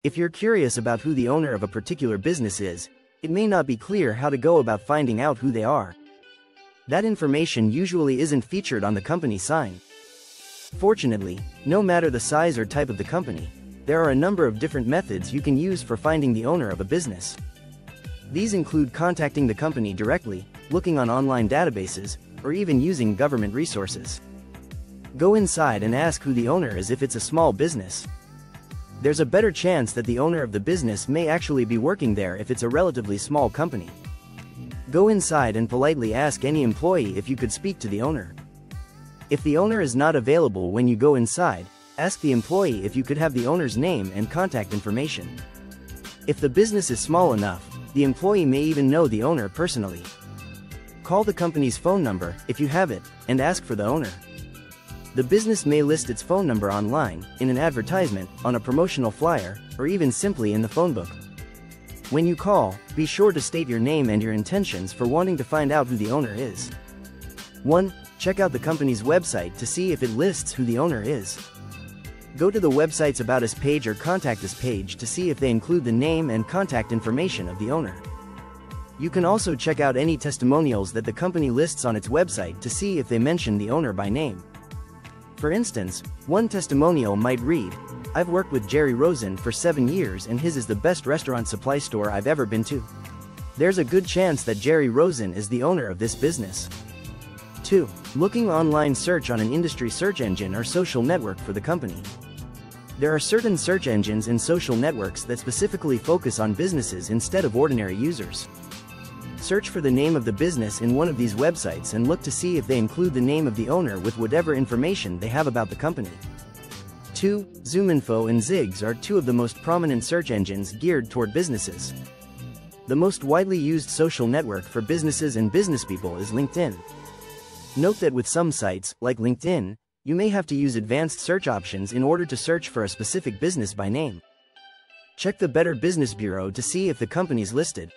If you're curious about who the owner of a particular business is, it may not be clear how to go about finding out who they are. That information usually isn't featured on the company sign. Fortunately, no matter the size or type of the company, there are a number of different methods you can use for finding the owner of a business. These include contacting the company directly, looking on online databases, or even using government resources. Go inside and ask who the owner is if it's a small business. There's a better chance that the owner of the business may actually be working there if it's a relatively small company. Go inside and politely ask any employee if you could speak to the owner. If the owner is not available when you go inside, ask the employee if you could have the owner's name and contact information. If the business is small enough, the employee may even know the owner personally. Call the company's phone number, if you have it, and ask for the owner. The business may list its phone number online, in an advertisement, on a promotional flyer, or even simply in the phone book. When you call, be sure to state your name and your intentions for wanting to find out who the owner is. 1. Check out the company's website to see if it lists who the owner is. Go to the website's About Us page or Contact Us page to see if they include the name and contact information of the owner. You can also check out any testimonials that the company lists on its website to see if they mention the owner by name. For instance, one testimonial might read, "I've worked with Jerry Rosen for 7 years and his is the best restaurant supply store I've ever been to." There's a good chance that Jerry Rosen is the owner of this business. 2. Looking online, search on an industry search engine or social network for the company. There are certain search engines and social networks that specifically focus on businesses instead of ordinary users. Search for the name of the business in one of these websites and look to see if they include the name of the owner with whatever information they have about the company. 2. ZoomInfo and Ziggs are two of the most prominent search engines geared toward businesses. The most widely used social network for businesses and businesspeople is LinkedIn. Note that with some sites, like LinkedIn, you may have to use advanced search options in order to search for a specific business by name. Check the Better Business Bureau to see if the company's listed.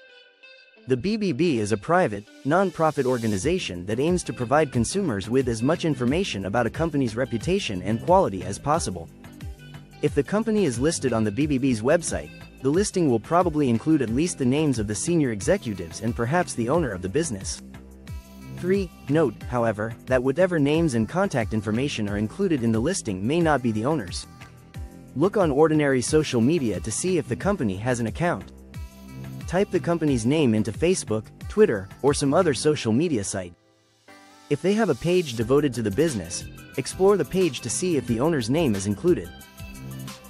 The BBB is a private, non-profit organization that aims to provide consumers with as much information about a company's reputation and quality as possible. If the company is listed on the BBB's website, the listing will probably include at least the names of the senior executives and perhaps the owner of the business. 3. Note, however, that whatever names and contact information are included in the listing may not be the owner's. Look on ordinary social media to see if the company has an account. Type the company's name into Facebook, Twitter, or some other social media site. If they have a page devoted to the business, explore the page to see if the owner's name is included.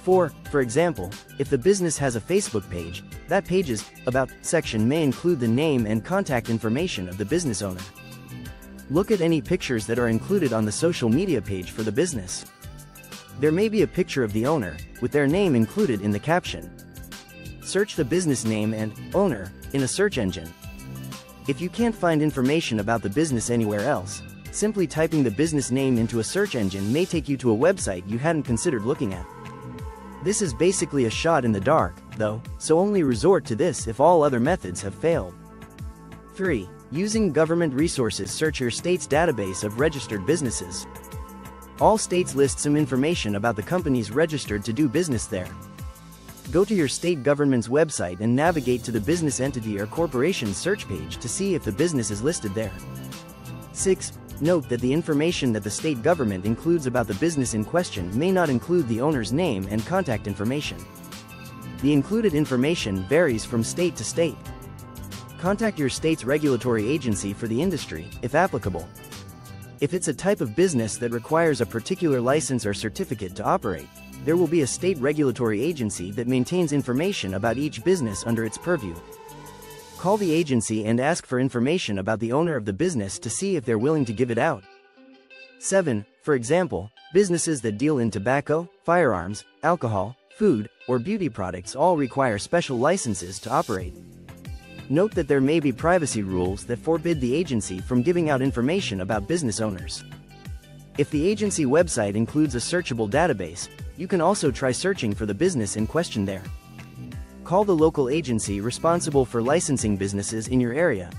4. For example, if the business has a Facebook page, that page's About section may include the name and contact information of the business owner. Look at any pictures that are included on the social media page for the business. There may be a picture of the owner, with their name included in the caption. Search the business name and owner in a search engine. If you can't find information about the business anywhere else, simply typing the business name into a search engine may take you to a website you hadn't considered looking at. This is basically a shot in the dark, though, so only resort to this if all other methods have failed. 3. Using government resources, search your state's database of registered businesses. All states list some information about the companies registered to do business there. Go to your state government's website and navigate to the business entity or corporation search page to see if the business is listed there. 6. Note that the information that the state government includes about the business in question may not include the owner's name and contact information. The included information varies from state to state. Contact your state's regulatory agency for the industry, if applicable. If it's a type of business that requires a particular license or certificate to operate, there will be a state regulatory agency that maintains information about each business under its purview. Call the agency and ask for information about the owner of the business to see if they're willing to give it out. 7. For example, businesses that deal in tobacco, firearms, alcohol, food, or beauty products all require special licenses to operate. Note that there may be privacy rules that forbid the agency from giving out information about business owners. If the agency website includes a searchable database, you can also try searching for the business in question there. Call the local agency responsible for licensing businesses in your area.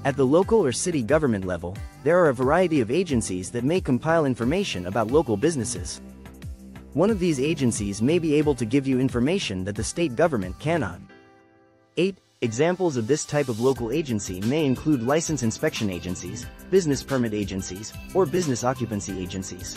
At the local or city government level, there are a variety of agencies that may compile information about local businesses. One of these agencies may be able to give you information that the state government cannot. 8. Examples of this type of local agency may include license inspection agencies, business permit agencies, or business occupancy agencies.